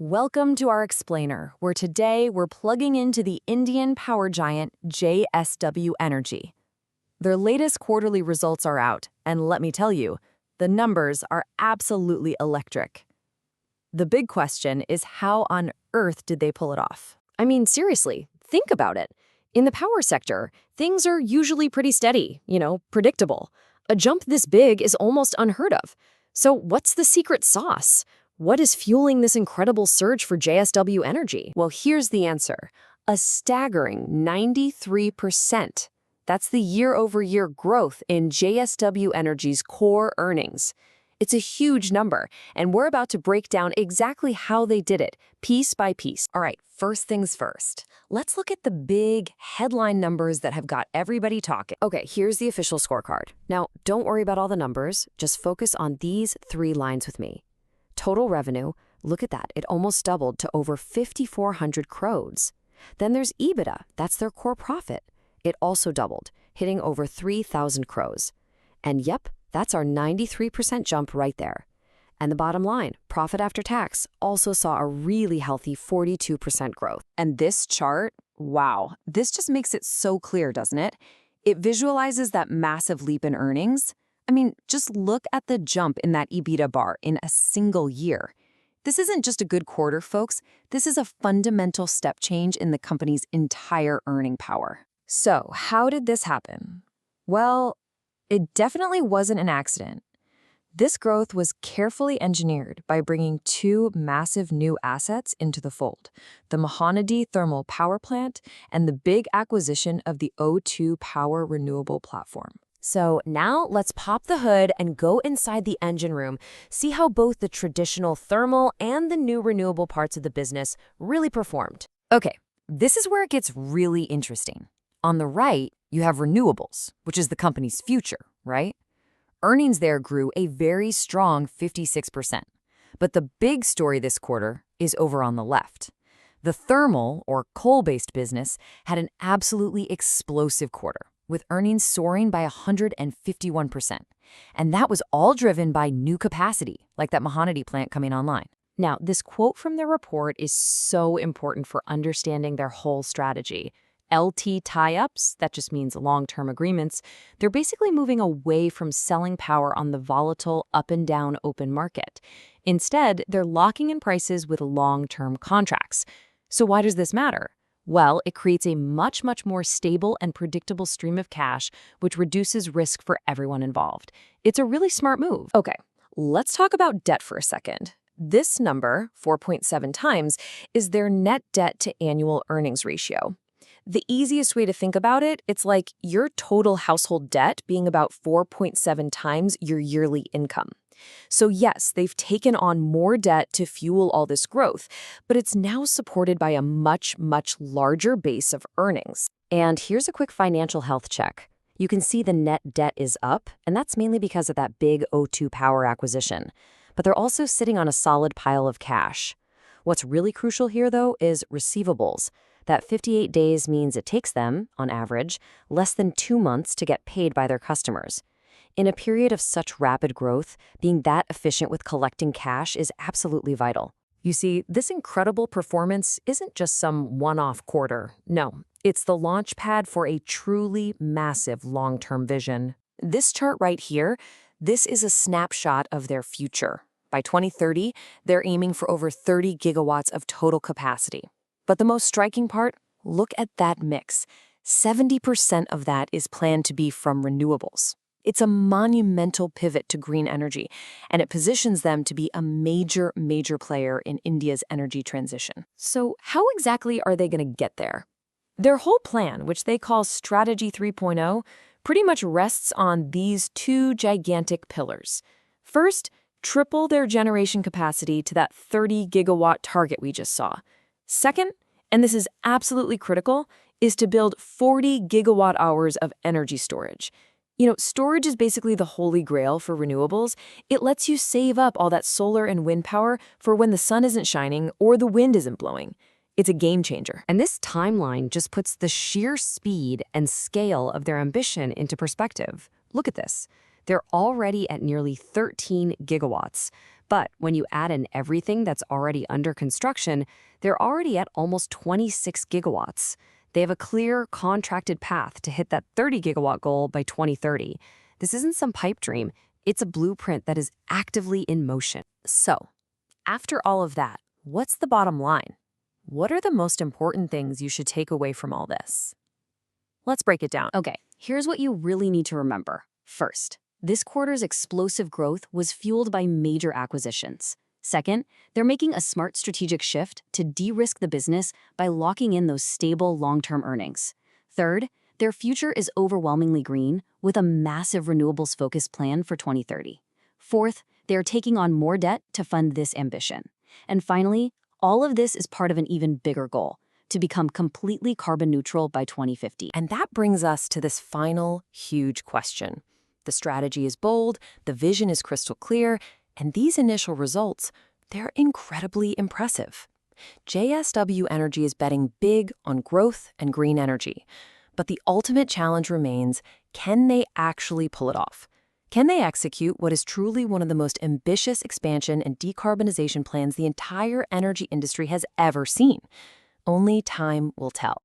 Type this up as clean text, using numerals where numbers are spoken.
Welcome to our explainer, where today we're plugging into the Indian power giant JSW Energy. Their latest quarterly results are out, and let me tell you, the numbers are absolutely electric. The big question is, how on earth did they pull it off? I mean, seriously, think about it. In the power sector, things are usually pretty steady, predictable. A jump this big is almost unheard of. So what's the secret sauce? What is fueling this incredible surge for JSW Energy? Well, here's the answer. A staggering 93%. That's the year-over-year growth in JSW Energy's core earnings. It's a huge number, and we're about to break down exactly how they did it, piece by piece. All right, first things first. Let's look at the big headline numbers that have got everybody talking. Okay, here's the official scorecard. Now, don't worry about all the numbers. Just focus on these 3 lines with me. Total revenue, look at that. It almost doubled to over 5,400 crores. Then there's EBITDA. That's their core profit. It also doubled, hitting over 3,000 crores. And yep, that's our 93% jump right there. And the bottom line, profit after tax, also saw a really healthy 42% growth. And this chart, wow, this just makes it so clear, doesn't it? It visualizes that massive leap in earnings. I mean, just look at the jump in that EBITDA bar in a single year. This isn't just a good quarter, folks. This is a fundamental step change in the company's entire earning power. So, how did this happen? Well, it definitely wasn't an accident. This growth was carefully engineered by bringing 2 massive new assets into the fold, the Mahanadi Thermal Power Plant and the big acquisition of the O2 Power Renewable Platform. So now let's pop the hood and go inside the engine room, see how both the traditional thermal and the new renewable parts of the business really performed. Okay, this is where it gets really interesting. On the right, you have renewables, which is the company's future, right? Earnings there grew a very strong 56%. But the big story this quarter is over on the left. The thermal, or coal-based business, had an absolutely explosive quarter, with earnings soaring by 151%. And that was all driven by new capacity, like that Mahanadi plant coming online. Now, this quote from their report is so important for understanding their whole strategy. LT tie-ups, that just means long-term agreements, they're basically moving away from selling power on the volatile up and down open market. Instead, they're locking in prices with long-term contracts. So why does this matter? Well, it creates a much more stable and predictable stream of cash, which reduces risk for everyone involved. It's a really smart move. Okay, let's talk about debt for a second. This number, 4.7 times, is their net debt to annual earnings ratio. The easiest way to think about it, it's like your total household debt being about 4.7 times your yearly income. So yes, they've taken on more debt to fuel all this growth, but it's now supported by a much larger base of earnings. And here's a quick financial health check. You can see the net debt is up, and that's mainly because of that big O2 Power acquisition. But they're also sitting on a solid pile of cash. What's really crucial here, though, is receivables. That 58 days means it takes them, on average, less than 2 months to get paid by their customers. In a period of such rapid growth, being that efficient with collecting cash is absolutely vital. You see, this incredible performance isn't just some one-off quarter. No, it's the launch pad for a truly massive long-term vision. This chart right here, this is a snapshot of their future. By 2030, they're aiming for over 30 gigawatts of total capacity. But the most striking part, look at that mix. 70% of that is planned to be from renewables. It's a monumental pivot to green energy, and it positions them to be a major player in India's energy transition. So how exactly are they going to get there? Their whole plan, which they call Strategy 3.0, pretty much rests on these 2 gigantic pillars. First, triple their generation capacity to that 30 gigawatt target we just saw. Second, and this is absolutely critical, is to build 40 gigawatt hours of energy storage. Storage is basically the holy grail for renewables. It lets you save up all that solar and wind power for when the sun isn't shining or the wind isn't blowing. It's a game changer. And this timeline just puts the sheer speed and scale of their ambition into perspective. Look at this. They're already at nearly 13 gigawatts. But when you add in everything that's already under construction, they're already at almost 26 gigawatts. They have a clear, contracted path to hit that 30 gigawatt goal by 2030. This isn't some pipe dream. It's a blueprint that is actively in motion. So, after all of that, what's the bottom line? What are the most important things you should take away from all this? Let's break it down. Okay, here's what you really need to remember. First, this quarter's explosive growth was fueled by major acquisitions. Second, they're making a smart strategic shift to de-risk the business by locking in those stable long-term earnings. Third, their future is overwhelmingly green with a massive renewables-focused plan for 2030. Fourth, they're taking on more debt to fund this ambition. And finally, all of this is part of an even bigger goal, to become completely carbon neutral by 2050. And that brings us to this final huge question. The strategy is bold, the vision is crystal clear, and these initial results, they're incredibly impressive. JSW Energy is betting big on growth and green energy. But the ultimate challenge remains, can they actually pull it off? Can they execute what is truly one of the most ambitious expansion and decarbonization plans the entire energy industry has ever seen? Only time will tell.